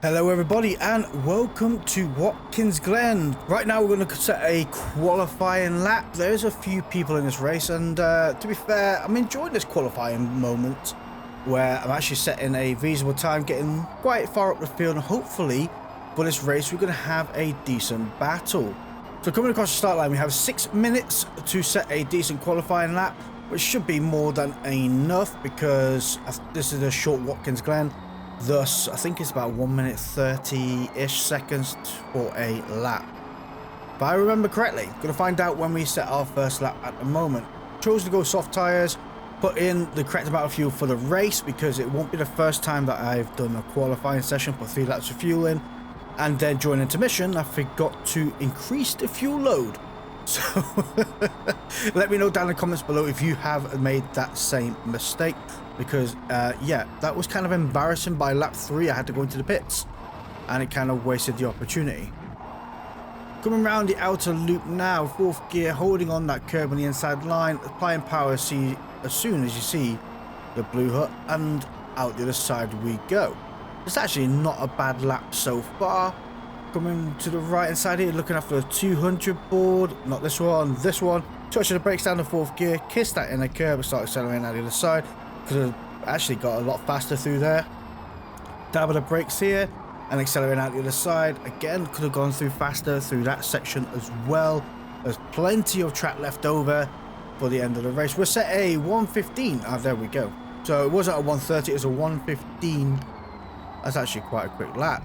Hello everybody and welcome to Watkins Glen. Right now we're going to set a qualifying lap. There's a few people in this race and to be fair, I'm enjoying this qualifying moment where I'm actually setting a reasonable time, getting quite far up the field, and hopefully for this race we're going to have a decent battle. So coming across the start line, we have 6 minutes to set a decent qualifying lap, which should be more than enough because this is a short Watkins Glen. Thus, I think it's about 1 minute 30-ish seconds for a lap. If I remember correctly, going to find out when we set our first lap at the moment. Chose to go soft tyres, put in the correct amount of fuel for the race because it won't be the first time that I've done a qualifying session, put 3 laps of fuel in, and then during intermission I forgot to increase the fuel load. So let me know down in the comments below if you have made that same mistake, because yeah, that was kind of embarrassing. By lap 3 I had to go into the pits and it kind of wasted the opportunity. Coming around the outer loop now, 4th gear, holding on that curb on the inside line, applying power as soon as you see the blue hut, and out the other side we go. It's actually not a bad lap so far. Coming to the right hand side here, looking after the 200 board, not this one, this one. Touching the brakes down the 4th gear, kiss that inner curb and start accelerating out the other side. Could have actually got a lot faster through there. Dab of the brakes here and accelerating out the other side. Again, could have gone through faster through that section as well. There's plenty of track left over for the end of the race. We're set a 1:15. Ah, there we go. So it wasn't a 1:30, it was a 1:15. That's actually quite a quick lap,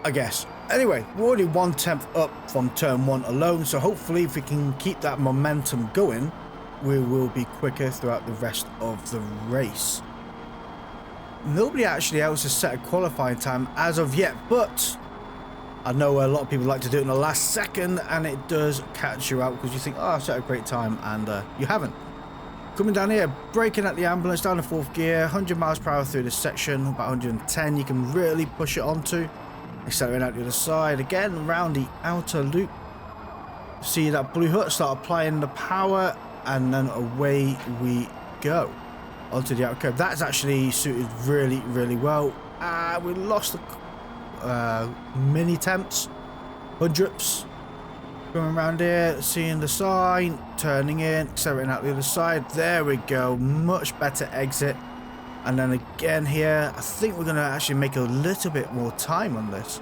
I guess. Anyway, we're already 1/10 up from turn 1 alone, so hopefully if we can keep that momentum going, we will be quicker throughout the rest of the race. Nobody actually else has set a qualifying time as of yet, but I know a lot of people like to do it in the last second, and it does catch you out because you think, oh, I set a great time, and you haven't. Coming down here, braking at the ambulance down the 4th gear, 100 miles per hour through this section, about 110 you can really push it onto. Accelerating out the other side, again around the outer loop. See that blue hut, start applying the power, and then away we go onto the outer curve. That's actually suited really, really well. We lost the mini temps, hundredths. Going around here, seeing the sign, turning in, accelerating out the other side. There we go, much better exit. And then again here, I think we're going to actually make a little bit more time on this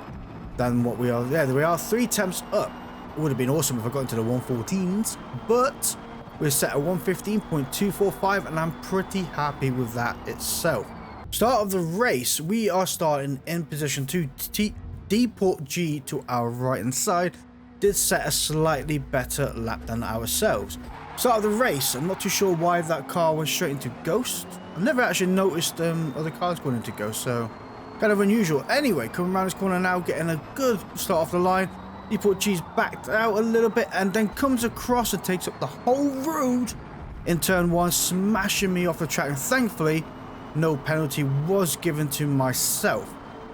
than what we are there. There we are, 3 temps up. It would have been awesome if I got into the 114s, but we're set at 115.245 and I'm pretty happy with that itself. Start of the race, we are starting in position 2. D-Port G to our right hand side did set a slightly better lap than ourselves. Start of the race, I'm not too sure why that car went straight into Ghost. I've never actually noticed other cars going into Ghost, so kind of unusual. Anyway, coming around this corner now, getting a good start off the line. D-Port G's backed out a little bit and then comes across and takes up the whole road in turn 1, smashing me off the track, and thankfully no penalty was given to myself.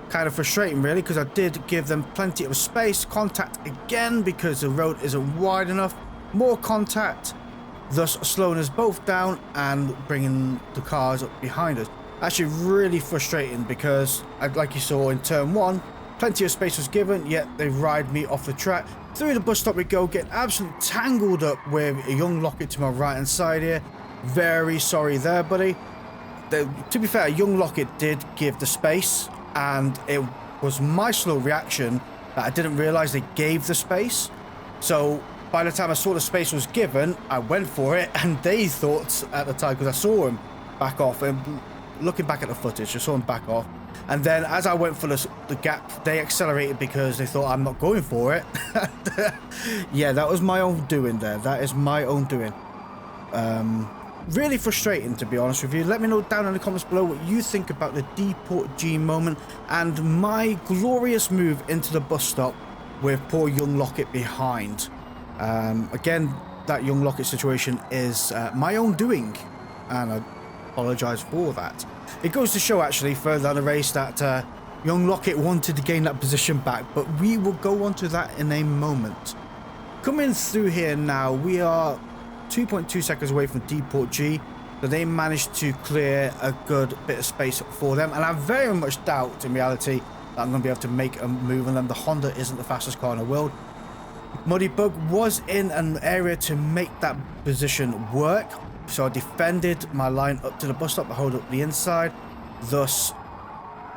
Kind of frustrating really, because I did give them plenty of space. Contact again because the road isn't wide enough. More contact, thus slowing us both down and bringing the cars up behind us. Actually really frustrating because, like you saw in turn 1, plenty of space was given, yet they ride me off the track. Through the bus stop we go, getting absolutely tangled up with a young Lockett to my right hand side here. Very sorry there, buddy. To be fair, young Lockett did give the space, and it was my slow reaction that I didn't realise they gave the space. So by the time I saw the space was given, I went for it, and they thought at the time, because I saw him back off, and looking back at the footage, I saw him back off. And then as I went for the gap, they accelerated because they thought I'm not going for it. Yeah, that was my own doing there. That is my own doing. Really frustrating, to be honest with you. Let me know down in the comments below what you think about the D-Port G moment and my glorious move into the bus stop with poor young Lockett behind. Again, that young Lockett situation is my own doing, and I apologise for that. It goes to show actually further down the race that young Lockett wanted to gain that position back, but we will go on to that in a moment. Coming through here now, we are 2.2 seconds away from D-Port G. So they managed to clear a good bit of space for them. And I very much doubt, in reality, that I'm going to be able to make a move on them. The Honda isn't the fastest car in the world. Muddy Bug was in an area to make that position work. So I defended my line up to the bus stop to hold up the inside. Thus,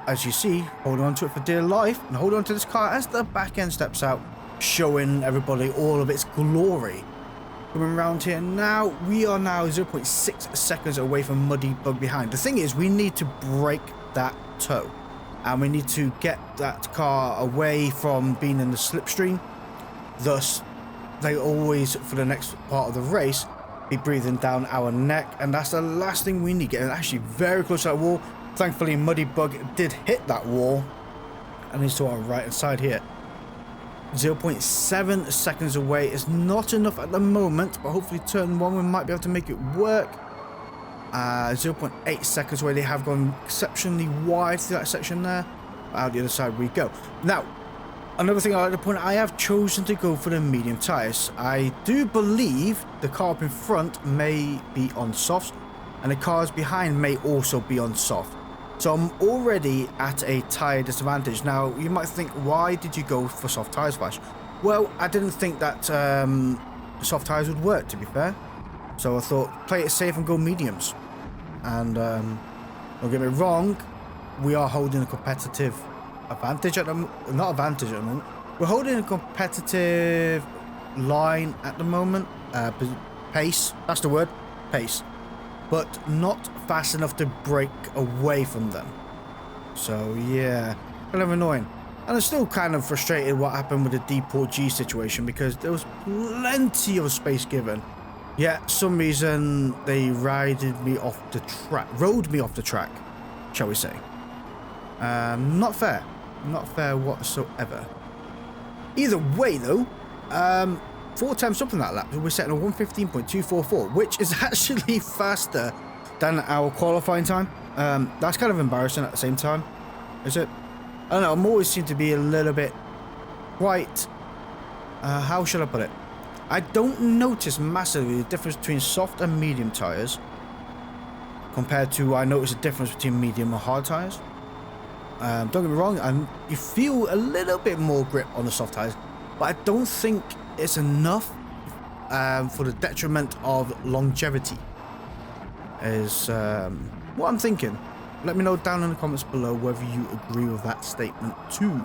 as you see, holding on to it for dear life and hold on to this car as the back end steps out, showing everybody all of its glory. Coming around here now, we are now 0.6 seconds away from Muddy Bug behind. The thing is, we need to break that toe. And we need to get that car away from being in the slipstream. Thus, they always, for the next part of the race, be breathing down our neck. And that's the last thing we need. Getting actually very close to that wall. Thankfully, Muddy Bug did hit that wall. And he's to our right hand side here. 0.7 seconds away is not enough at the moment, but hopefully turn 1 we might be able to make it work. 0.8 seconds away. They have gone exceptionally wide through that section there. Out the other side we go. Now, another thing I'd like to point out, I have chosen to go for the medium tyres. I do believe the car up in front may be on softs, and the cars behind may also be on soft. So I'm already at a tyre disadvantage. Now, you might think, why did you go for soft tyres, Flash? Well, I didn't think that soft tyres would work, to be fair. So I thought, play it safe and go mediums. And don't get me wrong, we are holding a competitive advantage at the moment. Not advantage at the moment. We're holding a competitive line at the moment. Pace, that's the word, pace. But not fast enough to break away from them. So yeah, kind of annoying. And I'm still kind of frustrated what happened with the Deport G situation, because there was plenty of space given. Yet, some reason they rode me off the track, shall we say. Not fair. Not fair whatsoever. Either way though, 4 times something that lap, we're setting a 1:15.244, which is actually faster than our qualifying time. That's kind of embarrassing at the same time, is it? I don't know, I'm always seem to be a little bit quite, how should I put it? I don't notice massively the difference between soft and medium tyres compared to I notice the difference between medium and hard tyres. Don't get me wrong, you feel a little bit more grip on the soft tyres, but I don't think it's enough for the detriment of longevity is what I'm thinking. Let me know down in the comments below whether you agree with that statement too.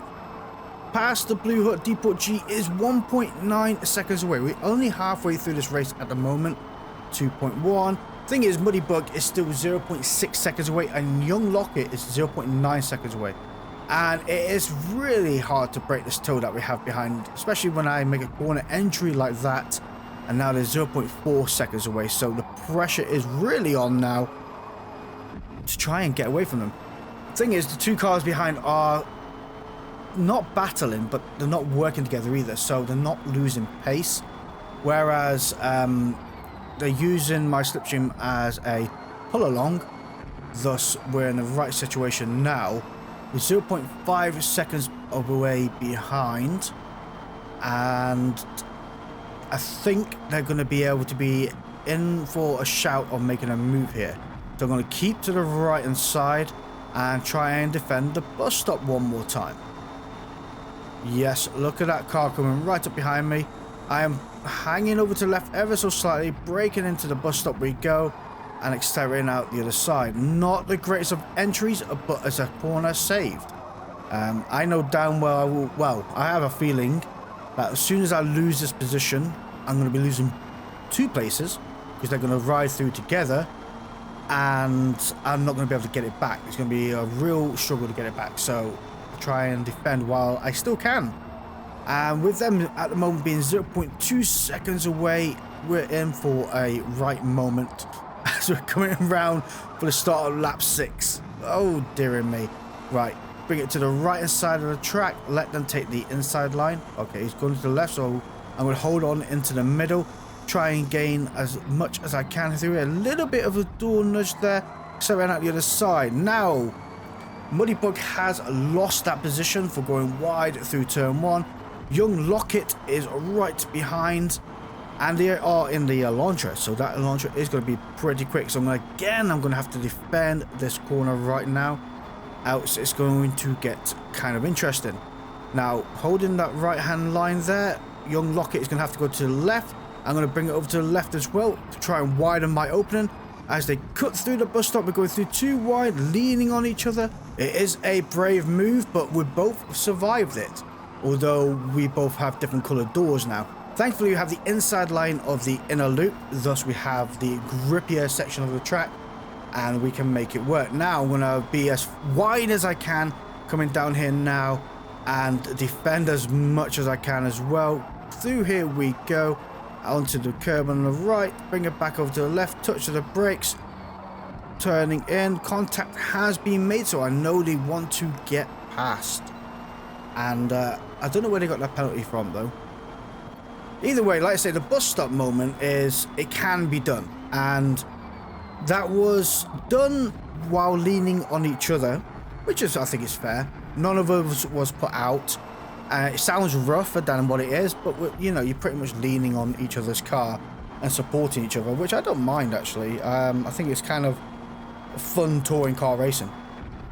Past the Blue Hood, Deport G is 1.9 seconds away. We're only halfway through this race at the moment. 2.1. Thing is, Muddy Bug is still 0.6 seconds away, and Young Locket is 0.9 seconds away. And it is really hard to break this toe that we have behind, especially when I make a corner entry like that. And now they're 0.4 seconds away, so the pressure is really on now to try and get away from them. The thing is, the two cars behind are not battling, but they're not working together either, so they're not losing pace. Whereas they're using my slipstream as a pull along, thus we're in the right situation now. We're 0.5 seconds away behind, and I think they're going to be able to be in for a shout of making a move here. So I'm going to keep to the right hand side and try and defend the bus stop one more time. Yes, look at that car coming right up behind me. I am hanging over to the left ever so slightly, breaking into the bus stop we go, and accelerating out the other side. Not the greatest of entries, but as a corner saved. I know damn well I have a feeling that as soon as I lose this position, I'm going to be losing 2 places, because they're going to ride through together, and I'm not going to be able to get it back. It's going to be a real struggle to get it back, so I'll try and defend while I still can. And with them at the moment being 0.2 seconds away, we're in for a right moment as we're coming around for the start of lap 6. Oh dear me. Right, bring it to the right hand side of the track, let them take the inside line. Okay, he's going to the left, so I'm going to hold on into the middle, try and gain as much as I can through it. A little bit of a door nudge there, so around out the other side. Now, Muddy Bug has lost that position for going wide through turn 1. Young Locket is right behind, And they are in the Elantra, so that Elantra is going to be pretty quick. So I'm going to have to defend this corner right now, else it's going to get kind of interesting. Now, holding that right-hand line there, young Lockett is going to have to go to the left. I'm going to bring it over to the left as well to try and widen my opening. As they cut through the bus stop, we're going through too wide, leaning on each other. It is a brave move, but we both survived it, although we both have different coloured doors now. Thankfully, we have the inside line of the inner loop, thus we have the grippier section of the track, and we can make it work. Now, I'm going to be as wide as I can coming down here now, and defend as much as I can as well. Through here we go, onto the curb on the right, bring it back over to the left, touch of the brakes, turning in. Contact has been made, so I know they want to get past. And I don't know where they got that penalty from though. Either way, like I say, the bus stop moment is, it can be done. And that was done while leaning on each other, which is, I think, is fair. None of us was put out. It sounds rougher than what it is, but you know, you're pretty much leaning on each other's car and supporting each other, which I don't mind actually. I think it's kind of fun touring car racing.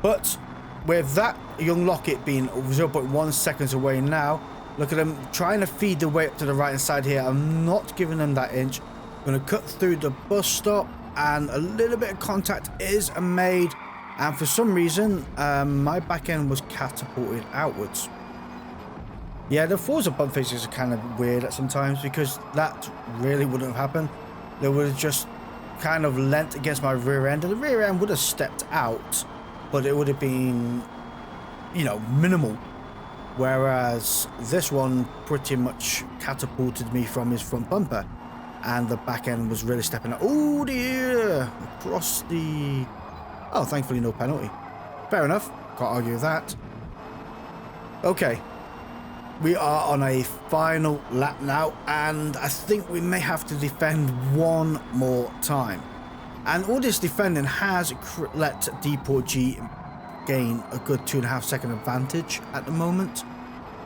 But with that young Lockett being 0.1 seconds away now, look at them trying to feed the way up to the right hand side here. I'm not giving them that inch. I'm going to cut through the bus stop, and a little bit of contact is made, and for some reason my back end was catapulted outwards. Yeah, the Forza bump faces are kind of weird at sometimes, because that really wouldn't have happened. They would have just kind of leant against my rear end, and the rear end would have stepped out, but it would have been, you know, minimal. Whereas this one pretty much catapulted me from his front bumper, and the back end was really stepping out. Oh dear! Across the... Oh, thankfully no penalty. Fair enough. Can't argue with that. Okay. We are on a final lap now, and I think we may have to defend one more time. And all this defending has let Deport G gain a good 2.5 second advantage at the moment.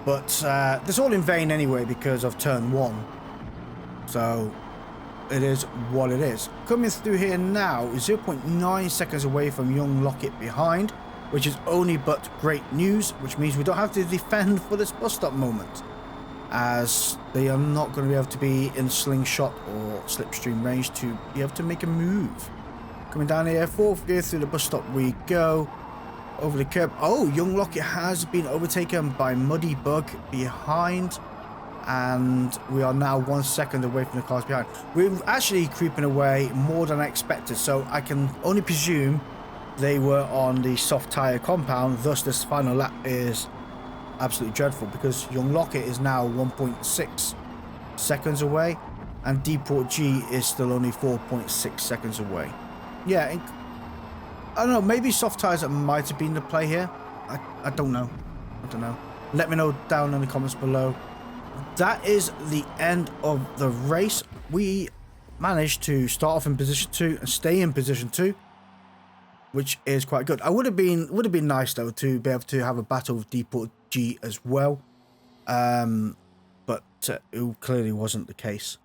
But that's all in vain anyway because of turn 1. So it is what it is. Coming through here now, 0.9 seconds away from young Lockett behind, which is only but great news, which means we don't have to defend for this bus stop moment, as they are not going to be able to be in slingshot or slipstream range to be able to make a move. Coming down here, 4th gear through the bus stop we go, over the curb. Oh, young Lockett has been overtaken by Muddy Bug behind, and we are now 1 second away from the cars behind. We're actually creeping away more than I expected, so I can only presume they were on the soft tyre compound, thus this final lap is absolutely dreadful, because young Lockett is now 1.6 seconds away, and Deport G is still only 4.6 seconds away. Yeah, I don't know, maybe soft tyres might have been the play here. I don't know. Let me know down in the comments below. That is the end of the race. We managed to start off in position 2 and stay in position 2, which is quite good. I would have been nice though to be able to have a battle with Deport G as well, but it clearly wasn't the case.